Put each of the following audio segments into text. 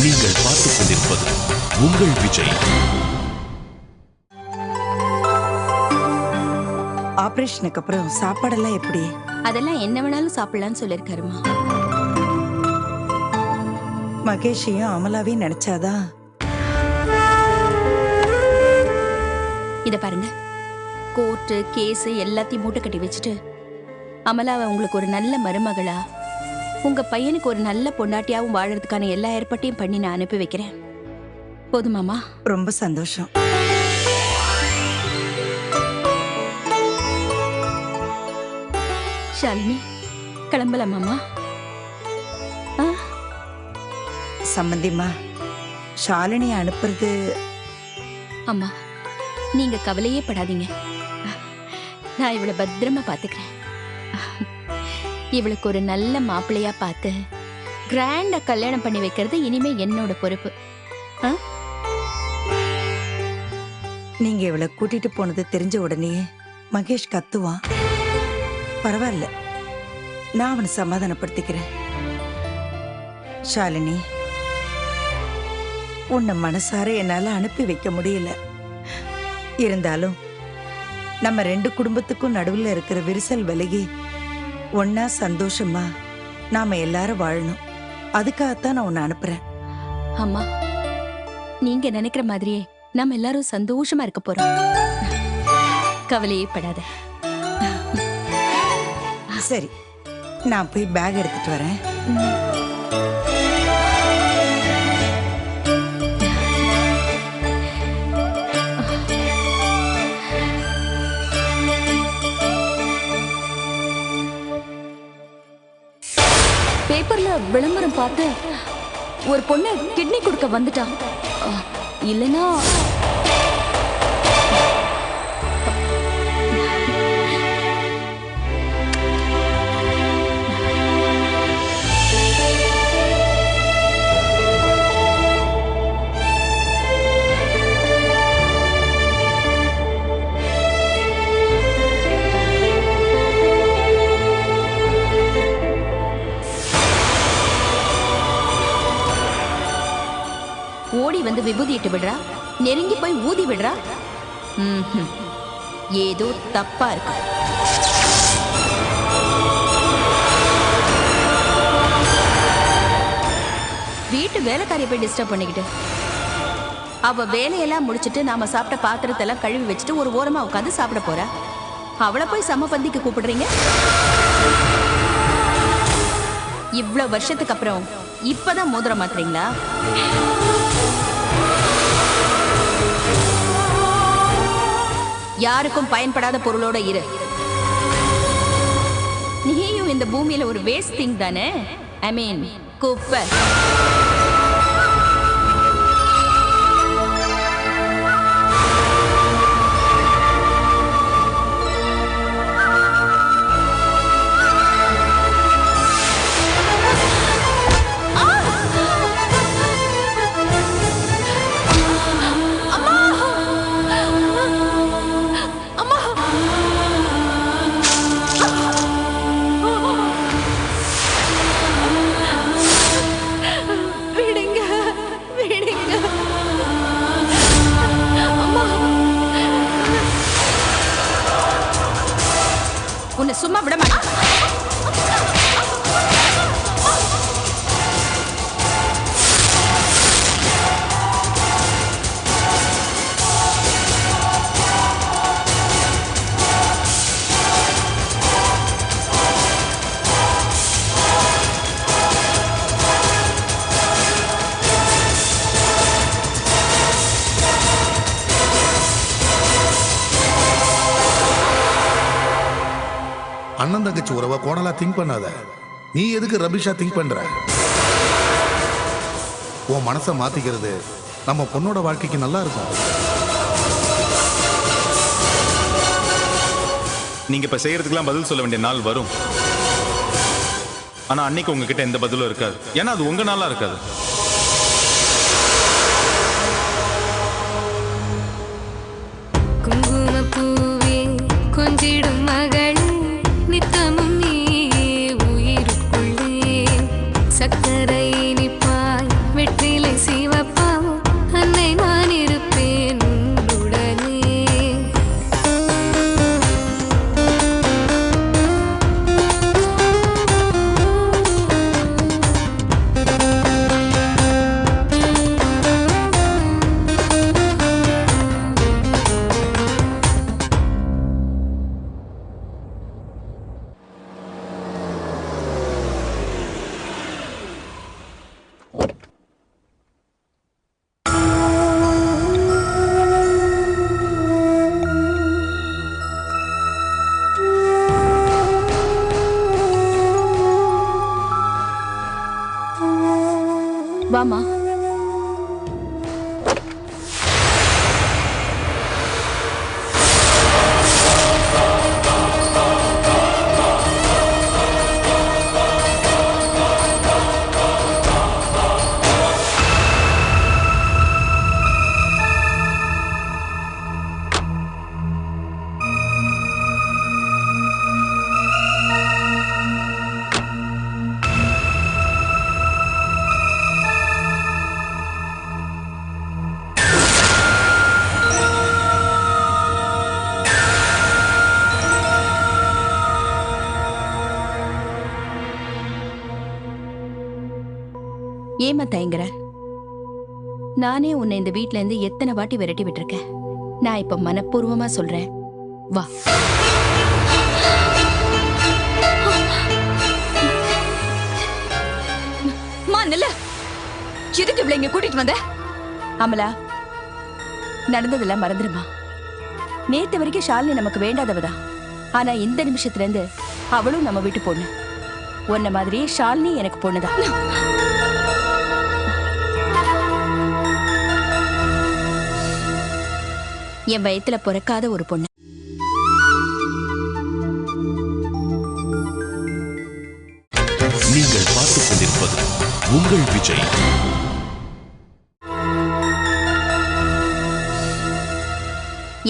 நீங்கள் பார்த்துக் கொண்டிருப்பது உங்கள் விஜய். ஆபரேஷனுக்கு அப்புறம் சாப்பாடெல்லாம் எப்படி? அதெல்லாம் என்ன வேணாலும் சாப்பிடலாம்னு சொல்லிருக்காருமா. மகேஷையும் அமலாவையும் நினைச்சாதான். இத பாருங்க, கோர்ட்டு கேஸ் எல்லாத்தையும் மூட்டை கட்டி வச்சுட்டு அமலாவை உங்களுக்கு ஒரு நல்ல மருமகளா, உங்க பையனுக்கு ஒரு நல்ல பொண்டாட்டியாவும் வாழறதுக்கான எல்லா ஏற்பாட்டையும் பண்ணி நான் அனுப்பி வைக்கிறேன். போதுமாமா? ரொம்ப சந்தோஷம். ஷாலினி, கிளம்பலாமாமா? சம்பந்திமா, ஷாலினி அனுப்புறது. அம்மா, நீங்க கவலையே படாதீங்க. நான் இவளை பத்திரமா பாத்துக்கிறேன். இவளுக்கு ஒரு நல்ல மாப்பிள்ளையா பார்த்து கிராண்டா கல்யாணம் பண்ணி வைக்கிறது இனிமே என்னோட பொறுப்பு. நீங்க இவளை கூட்டிட்டு போனது தெரிஞ்ச உடனே மகேஷ் கத்துவான். பரவாயில்ல, நான் அவனை சமாதானப்படுத்திக்கிறேன். ஷாலினி, உன்னை மனசார என்னால அனுப்பி வைக்க முடியல. இருந்தாலும் நம்ம ரெண்டு குடும்பத்துக்கும் நடுவில் இருக்கிற விரிசல் விலகி ஒன்னா சந்தோஷமா நாம எல்லாரும் வாழணும். அதுக்காகத்தான் நான் உன்னை அனுப்புறேன். அம்மா, நீங்க நினைக்கிற மாதிரியே நம்ம எல்லாரும் சந்தோஷமா இருக்க போறோம். கவலையே படாத. சரி, நான் போய் பேக் எடுத்துட்டு வரேன். பேப்பர்ல விளம்பரம் பார்த்து ஒரு பொண்ணு கிட்னி கொடுக்க வந்துட்டா. இல்லனா ஓடி வந்து விபூதி இட்டு விடுறா, நெருங்கி போய் ஊதி விடுறா. ஏதோ தப்பா இருக்கு. வீட்டு வேலைக்காரியை போய் டிஸ்டர்ப் பண்ணிக்கிட்டு அவ வேலையெல்லாம் முடிச்சிட்டு நாம சாப்பிட்ட பாத்திரத்தெல்லாம் கழுவி வச்சுட்டு ஒரு ஓரமா உட்காந்து சாப்பிட போறா. அவளை போய் சமபந்திக்கு கூப்பிடுறீங்க. இவ்வளவு வருஷத்துக்கு அப்புறம் இப்பதான் மோதிரம் மாத்துறீங்களா? யாருக்கும் பயன்படாத பொருளோட இரு. நீயும் இந்த பூமியில ஒரு வேஸ்ட் திங் தானே. ஐ மீன் குப்பை. உன்னை சும்மா விட மாட்டேன். அண்ணன் தங்கச்சி உறவை கோணலா திங்க் பண்ணாத. நீ எதுக்கு ரபிஷா திங்க் பண்ற? உன் மனசை மாத்திக்கிறது நம்ம பொண்ணோட வாழ்க்கைக்கு நல்லா இருக்கும். நீங்க இப்ப செய்யறதுக்கெல்லாம் பதில் சொல்ல வேண்டிய நாள் வரும். ஆனா அன்னைக்கு உங்ககிட்ட எந்த பதிலும் இருக்காது. ஏன்னா அது உங்க நாளா இருக்காது. குங்குமப்பூவே கொஞ்சிடும் மகளே, நித்தமும் நீ உயிருக்குள்ளே சக்கரை இனிப்பாய் வெற்றில வாமா. ஏமா தயங்குற? நானே உன்னை இந்த வீட்ல இருந்து எத்தனை வாட்டி விரட்டி விட்டுருக்கேன். நான் இப்ப மனப்பூர்வமா சொல்றேன், வா. நில்ல. எதுக்கு இவ்வளவு இங்க கூட்டிட்டு வந்த? அமலா, நடந்ததெல்லாம் மறந்துருமா. நேத்து வரைக்கும் ஷாலினி நமக்கு வேண்டாதவதான். ஆனா இந்த நிமிஷத்துல இருந்து அவளும் நம்ம வீட்டு பொண்ணு. உன்ன மாதிரியே ஷாலினி எனக்கு பொண்ணுதான். என் வயத்துல பிறக்காத ஒரு பொண்ணு. நீங்கள் பார்த்துக் கொண்டிருப்பது உங்கள் விஜய்.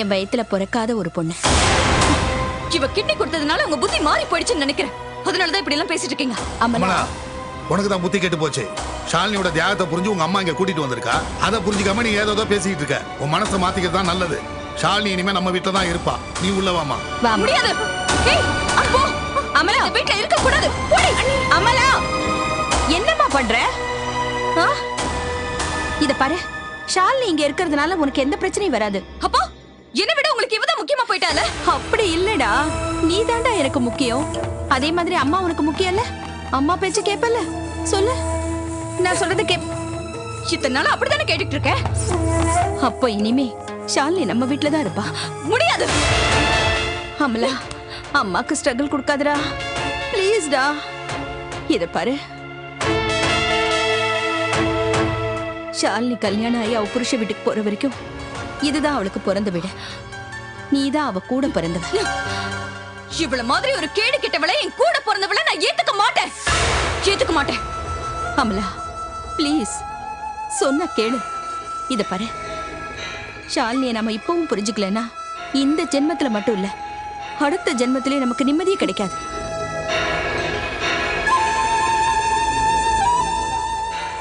என் வயத்துல பிறக்காத ஒரு பொண்ணு. இவ கிட்னி கொடுத்ததுனால உங்க புத்தி மாறி போயிடுச்சுன்னு நினைக்கிறேன். அதனாலதான் இப்படி எல்லாம் பேசிட்டு இருக்கீங்க. அமலா, உனக்கு தான் புத்தி கெட்டு போச்சு. ஷாலினியோட தியாகத்தை புரிஞ்சு உங்க அம்மா இங்க கூட்டிட்டு வந்திருக்கா. அதை புரிஞ்சுக்காம நீ ஏதோ பேசிட்டு இருக்க. உன் மனசை மாத்திக்கிறது தான் நல்லது. ஷாலினி இனிமே நம்ம வீட்டுல தான் இருப்பா. நீ உள்ள வாமா. முடியாது. அமலா, வீட்டுல இருக்க கூடாது. அமலா, என்னமா பண்ற? இத பாரு, ஷாலினி இங்க இருக்கிறதுனால உனக்கு எந்த பிரச்சனையும் வராது. அப்போ என்ன விட உங்களுக்கு இவதான் முக்கியமா போயிட்டால? அப்படி இல்லடா, நீ தாண்டா எனக்கு முக்கியம். அதே மாதிரி அம்மா உனக்கு முக்கியம் இல்ல? அம்மா பேச்சு கேப்பல? சொல்லு, நான் சொல்றது கேப். இத்தனை நாள் அப்படித்தானே கேட்டுட்டு இருக்க. அப்போ இனிமே ஷாலினி நம்ம வீட்டுல தான் இருப்பா. முடியாது அமலா, அம்மாக்கு ஸ்ட்ரகிள் கொடுக்காதடா ப்ளீஸ்டா. இத பாரு, ஷாலினி கல்யாணம் ஆகி அவ புருஷ வீட்டுக்கு போற வரைக்கும் இதுதான் அவளுக்கு பிறந்த வீடு. நீதான் அவ கூட பிறந்தவ. இவ்வளவு மாதிரி ஒரு கேடு கெட்டவளை என் கூட பிறந்தவளை நான் ஏத்துக்க மாட்டேன். ஏத்துக்க மாட்டேன் அமலா, ப்ளீஸ் சொன்ன கேளு. இத பாரு, ஷாலினியை நாம இப்பவும் புரிஞ்சுக்கலன்னா இந்த ஜென்மத்துல மட்டும் இல்ல, அடுத்த ஜென்மத்திலே நமக்கு நிம்மதியே கிடைக்காது.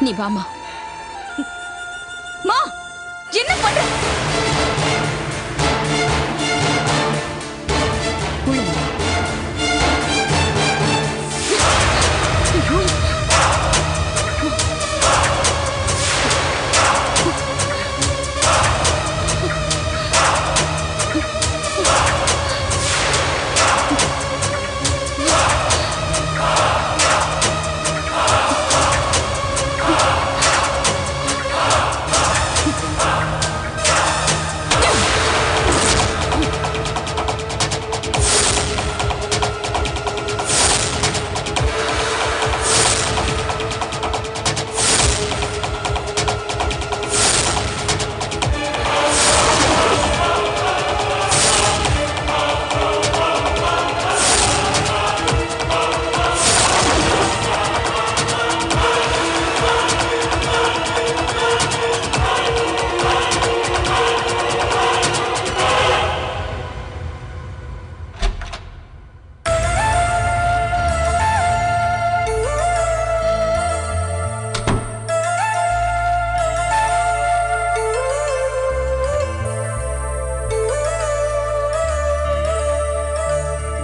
நீ வாமா. மா, என்ன பண்ற?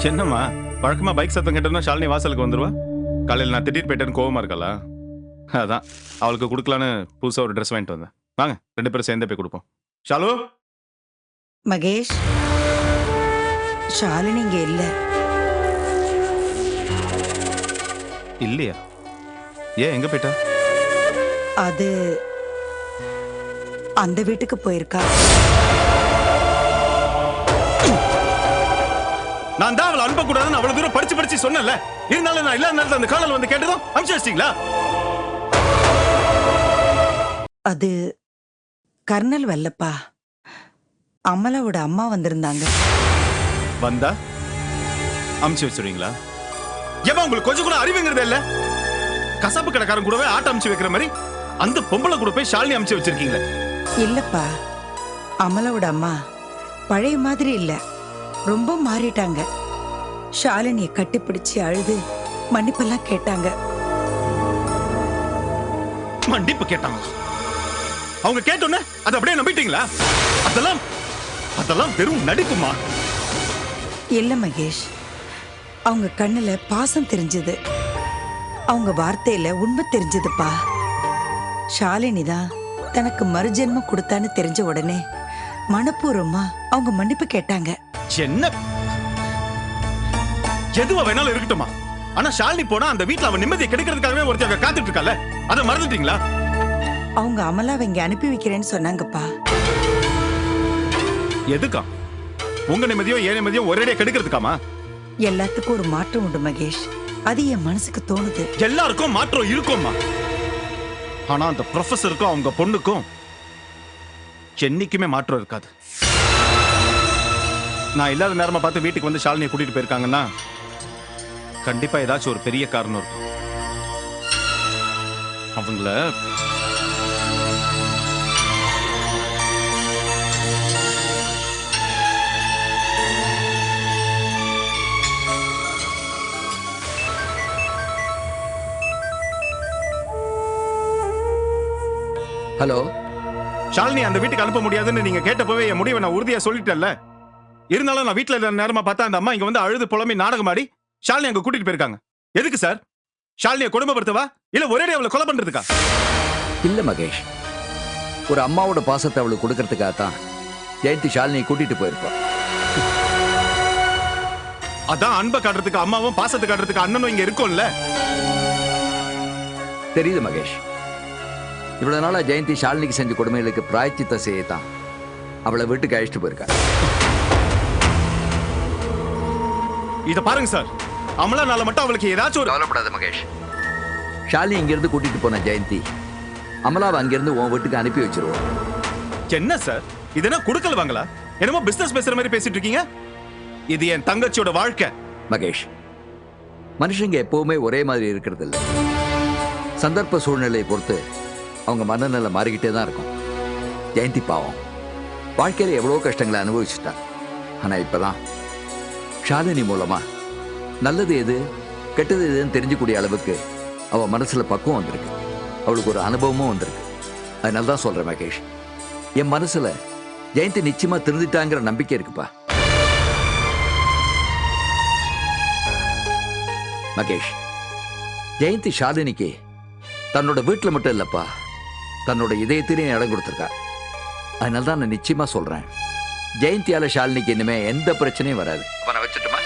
என்னம்மா, வழக்கமா பைக் சத்தம் கேட்டோம்னா ஷாலினி வாசலுக்கு வந்துருவா. காலையில் நான் திட்டிட்டு போயிட்டேன்னு கோவமா இருக்கலா? அதான் அவளுக்கு கொடுக்கலான்னு புதுசாக ஒரு ட்ரெஸ் வாங்கிட்டு வந்தேன். வாங்க, 2 பேரும் சேர்ந்தே போய் கொடுப்போம். ஷாலு. மகேஷ், ஷாலினி இங்க இல்ல. இல்லையா? ஏன், எங்க போயிட்டா? அது அந்த வீட்டுக்கு போயிருக்கா. நான் தான் அவளை அனுப்பக்கூடாதுன்னு அவ்வளவு தூரம் படிச்சு சொன்னல. இருந்தாலும் நான் இல்லாத நேரத்தில் அந்த காணல் வந்து கேட்டதும் அனுப்பிச்சு வச்சிட்டீங்களா? அது கர்னல் வல்லப்பா. அமலாவோட அம்மா வந்திருந்தாங்க. வந்தா அமுச்சு வச்சிருவீங்களா? ஏமா உங்களுக்கு கொஞ்சம் கூட அறிவுங்கிறதே இல்ல? கசாப்பு கடைக்காரன் கூடவே ஆட்ட அமுச்சு வைக்கிற மாதிரி அந்த பொம்பளை கூட போய் ஷாலினி அமுச்சு வச்சிருக்கீங்களே. இல்லப்பா, அமலாவோட அம்மா பழைய மாதிரி இல்ல, ரொம்ப மாறிட்டாங்க. ஷாலினியை கட்டிப்பிடிச்சு அழுது மன்னிப்பெல்லாம் கேட்டாங்க. மன்னிப்பு கேட்டாங்க? அவங்க கேட்டோன்னே அதை அப்படியே நம்பிட்டீங்களா? அதெல்லாம் அதெல்லாம் வெறும் நடிப்புமா. இல்ல மகேஷ், அவங்க கண்ணுல பாசம் தெரிஞ்சது, அவங்க வார்த்தையில உண்மை தெரிஞ்சதுப்பா. ஷாலினி தான் தனக்கு மறுஜென்மம் கொடுத்தான்னு தெரிஞ்ச உடனே மனப்பூர்வமா அவங்க மன்னிப்பு கேட்டாங்க. என்ன எதுவா வேணாலும் இருக்கட்டுமா, ஆனா ஷாலினி போனா அந்த வீட்டுல அவன் நிம்மதியை கிடைக்கிறதுக்காகவே ஒருத்தர் காத்துட்டு இருக்கால, அதை மறந்துட்டீங்களா? அவங்க அமலாவை இங்க அனுப்பி வைக்கிறேன்னு சொன்னாங்கப்பா. எதுக்கா? உங்க நிம்மதியோ என் நிம்மதியோ ஒரேடியா கெடுக்கிறதுக்காமா? எல்லாத்துக்கும் ஒரு மாற்றம் உண்டு மகேஷ், அது என் மனசுக்கு தோணுது. எல்லாருக்கும் மாற்றம் இருக்கும்மா, ஆனா அந்த ப்ரொஃபஸருக்கும் அவங்க பொண்ணுக்கும் என்னைக்குமே மாற்றம் இருக்காது. நான் இல்லாத நேரமா பார்த்து வீட்டுக்கு வந்து ஷாலினியை கூட்டிட்டு போயிருக்காங்கன்னா கண்டிப்பா ஏதாச்சும் ஒரு பெரிய காரணம் இருக்கும். அவங்கள ஹலோ, ஷாலினி அந்த வீட்டுக்கு அனுப்ப முடியாதுன்னு நீங்க கேட்டப்பவே என் முடிவை நான் உறுதியா சொல்லிட்டேன்ல. இருந்தாலும் நான் வீட்டுல இருந்த நேரமா பார்த்தா அந்த அம்மா இங்க வந்து அழுது புலம்பி நாடகம் ஆடி ஷாலினி அங்க கூட்டிட்டு போயிருக்காங்க. எதுக்கு சார்? ஷாலினியை குடும்பப்படுத்தவா இல்ல ஒரே அவளை கொலை பண்றதுக்கா? இல்ல மகேஷ், ஒரு அம்மாவோட பாசத்தை அவளுக்கு கொடுக்கறதுக்காக தான் ஜெயந்தி ஷாலினியை கூட்டிட்டு போயிருக்கோம். அதான் அன்பை காட்டுறதுக்கு அம்மாவும் பாசத்தை காட்டுறதுக்கு அண்ணனும் இங்க இருக்கும்ல. தெரியுது மகேஷ், இவ்வளவு நாளா ஜெயந்தி ஷாலினிக்கு செஞ்ச கொடுமைகளுக்கு பிராயச்சித்த செய்யத்தான் அவளை வீட்டுக்கு அழைச்சிட்டு போயிருக்கா. இத பாருங்க சார், அமலானால மட்டும் அவளுக்கு ஏதாச்சும் ஒரு கவலைப்படாத மகேஷ், ஷாலினி இங்கிருந்து கூட்டிட்டு போன ஜெயந்தி அமலாவை அங்கிருந்து உன் வீட்டுக்கு அனுப்பி வச்சிருவோம். என்ன சார் இது? என்ன குடுக்கல் வாங்கலா? என்னமோ பிசினஸ் பேசுற மாதிரி பேசிட்டு இருக்கீங்க. இது என் தங்கச்சியோட வாழ்க்கை. மகேஷ், மனுஷங்க எப்பவுமே ஒரே மாதிரி இருக்கிறது இல்லை. சந்தர்ப்ப சூழ்நிலையை பொறுத்து அவங்க மனநிலை மாறிக்கிட்டே தான் இருக்கும். ஜெயந்தி பாவம் வாழ்க்கையில எவ்வளோ கஷ்டங்களை அனுபவிச்சுட்டா. ஆனா இப்பதான் ஷாலினி மூலமா நல்லது எது கெட்டது எதுன்னு தெரிஞ்சுக்கூடிய அளவுக்கு அவ மனசுல பக்குவம் வந்திருக்கு, அவளுக்கு ஒரு அனுபவமும் வந்திருக்கு. அதனால தான் சொல்றேன் மகேஷ், என் மனசுல ஜெயந்தி நிச்சயமா திருந்திட்டாங்கிற நம்பிக்கை இருக்குப்பா. மகேஷ், ஜெயந்தி ஷாலினிக்கு தன்னோட வீட்டுல மட்டும் இல்லப்பா, தன்னோட இதயத்திலையும் இடம் கொடுத்துருக்கா. அதனால தான் நான் நிச்சயமா சொல்றேன், ஜெயந்தியால ஷாலினிக்கு இனிமே எந்த பிரச்சனையும் வராது. வச்சுட்டுமா?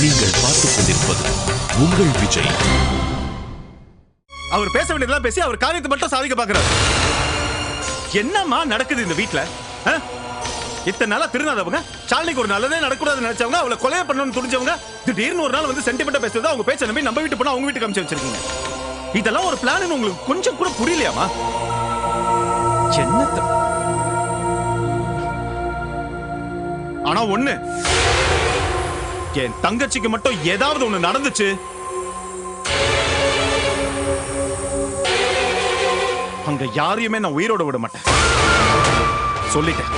நீங்கள் பார்த்துக் கொண்டிருப்பது உங்கள் விஜய். அவர் பேச வேண்டியதெல்லாம் பேசி அவர் காரியத்தை மட்டும் சாதிக்க பாக்குறாரு. என்னம்மா நடக்குது இந்த வீட்டுல? இத்தனை நாளா திருநாதவங்க, ஷாலினிக்கு ஒரு நல்லதே நடக்கூடாதுன்னு நினைச்சவங்க, அவளை கொலையை பண்ணணும்னு துணிஞ்சவங்க, திடீர்னு ஒரு நாள் வந்து சென்டிமெண்டா பேசுறது, அவங்க பேச்ச நம்பி நம்ம வீட்டு போனா அவங்க வீட்டுக்கு அனுப்பிச்சு வச்சிருக்கீங்க. இதெல்லாம் ஒரு பிளான் உங்களுக்கு கொஞ்சம் கூட புரியலையாமா? என்னத்த? ஆனா ஒண்ணு, என் தங்கச்சிக்கு மட்டும் ஏதாவது ஒண்ணு நடந்துச்சு, அங்க யாரையுமே நான் உயிரோட விட மாட்டேன், சொல்லிட்டேன்.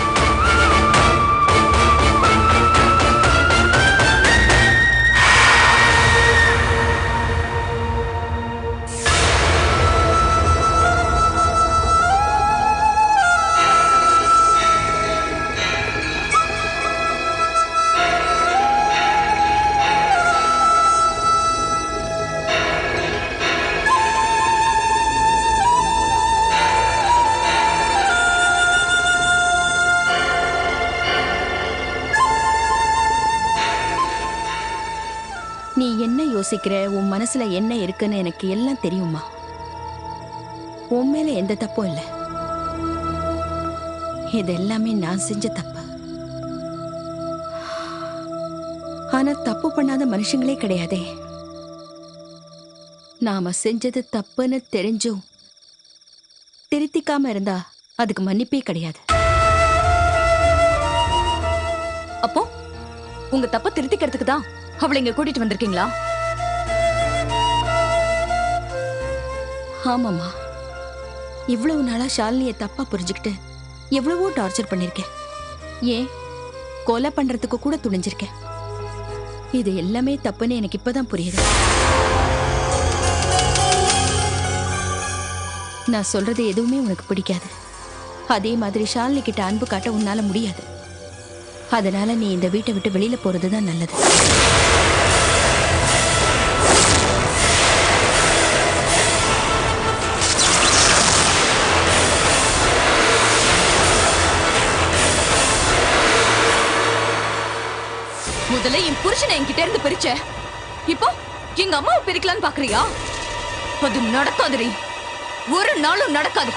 நீ என்ன யோசிக்கிற, உன் மனசுல என்ன இருக்குன்னு எனக்கு எல்லாம் தெரியுமா. உன் மேல எந்த தப்பும் இல்லை, இது எல்லாமே நான் செஞ்ச தப்பு. ஆனா தப்பு பண்ணாத மனுஷங்களே கிடையாதே. நாம செஞ்சது தப்புன்னு தெரிஞ்சும் திருத்திக்காம இருந்தா அதுக்கு மன்னிப்பே கிடையாது. அப்போ உங்க தப்ப திருத்திக்கிறதுக்கு தான் அவளை இங்க கூட்டிட்டு வந்திருக்கீங்களா? ஆமாமா, இவ்வளவு நாளா ஷாலினியை தப்பா புரிஞ்சுக்கிட்டு எவ்வளவோ டார்ச்சர் பண்ணிருக்கேன். ஏன் கொலை பண்றதுக்கு கூட துணிஞ்சிருக்கேன். இது எல்லாமே தப்புன்னு எனக்கு இப்பதான் புரியுது. நான் சொல்றது எதுவுமே உனக்கு பிடிக்காது. அதே மாதிரி ஷாலினி கிட்ட அன்பு காட்ட உன்னால முடியாது. அதனால நீ இந்த வீட்டை விட்டு வெளியில போறதுதான் நல்லது. முதல்ல என் புருஷனை என்கிட்ட இருந்து பிரிச்ச, இப்போ எங்க அம்மாவை பிரிக்கலான்னு பாக்குறியா? அது நடக்காதுரி, ஒரு நாளும் நடக்காது.